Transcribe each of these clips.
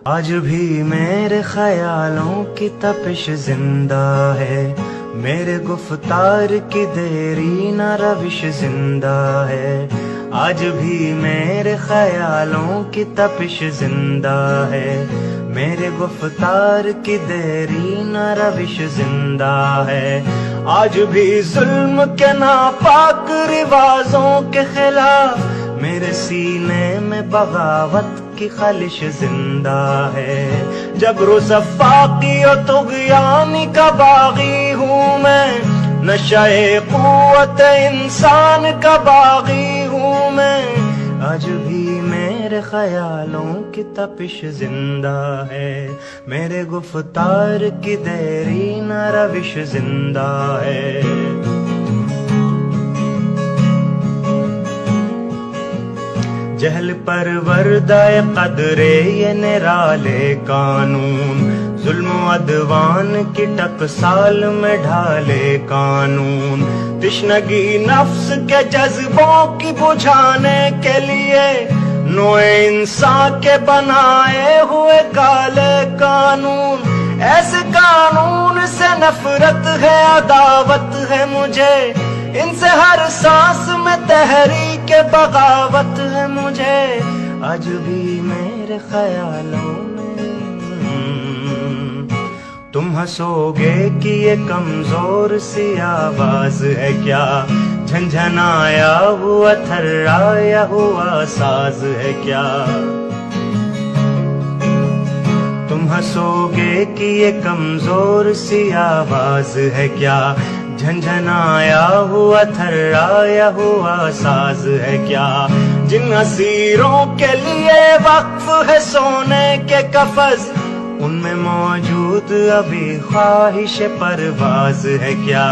آج بھی میرے خیالوں کی تپش زندہ ہے، میرے گفتار کی دیری نہ روش زندہ ہے۔ آج بھی میرے خیالوں کی تپش زندہ ہے، میرے گفتار کی دیری نہ روش زندہ ہے۔ آج بھی ظلم کے ناپاک رواجوں کے خلاف میرے سینے میں بغاوت کی خلش زندہ ہے۔ جبر و صفاقی و طغیانی کا باغی ہوں میں، نشۂ قوت انسان کا باغی ہوں میں۔ آج بھی میرے خیالوں کی تپش زندہ ہے، میرے گفتار کی دیری نہ روش زندہ ہے۔ جہل پروردہ قدرے یہ نرالے قانون، ظلم و عدوان کی ٹکسال میں ڈھالے قانون۔ تشنگی نفس کے جذبوں کی بجھانے کے لیے نوع انسان کے بنائے ہوئے کالے قانون۔ ایسے قانون سے نفرت ہے، عداوت ہے مجھے، ان سے ہر سانس میں تحریک بغاوت ہے مجھے۔ آج بھی میرے خیالوں میں تم ہنسو گے کہ یہ کمزور سی آواز ہے کیا، جھنجھنایا ہوا تھرایا ہوا ساز ہے کیا۔ تم ہنسو گے کہ یہ کمزور سی آواز ہے کیا، جھنجھنایا ہوا تھرایا ہوا ساز ہے کیا۔ جن اسیروں کے لیے وقف ہے سونے کے قفس، ان میں موجود ابھی خواہش پرواز ہے کیا۔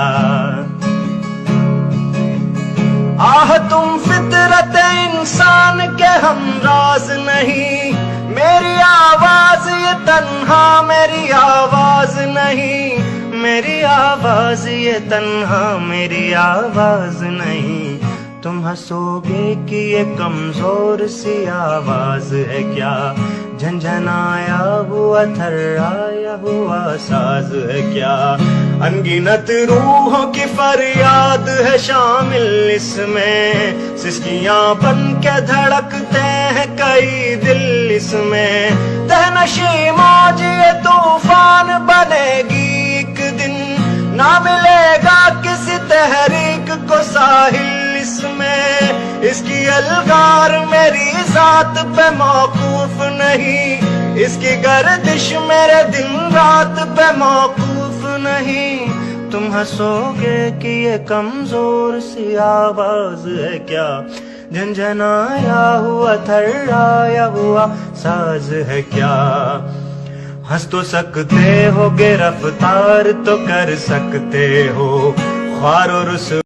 آہ تم فطرت انسان کے ہمراز نہیں، میری آواز یہ تنہا میری آواز نہیں، میری آواز یہ تنہا میری آواز نہیں۔ تم ہنسو گے کہ یہ کمزور سی آواز ہے کیا، جھنجھنایا ہوا تھرایا ہوا ساز ہے کیا۔ انگنت روحوں کی فریاد ہے شامل اس میں، سسکیاں بن کے دھڑکتے ہیں کئی دل اس میں۔ تہنشی موج یہ طوفان بنے گی ایک دن، نہ ملے گا کسی تحریک کو ساحل اس میں۔ اس کی الغار میری ذات پہ موقوف نہیں، اس کی گردش میرے دن رات پہ موقوف نہیں۔ تم ہنسو گے کہ یہ کمزور سی آواز ہے کیا، جھنجھنایا ہوا تھرایا ہوا ساز ہے کیا۔ ہنس تو سکتے ہو گے رفتار تو کر سکتے ہو، خوار و رسوا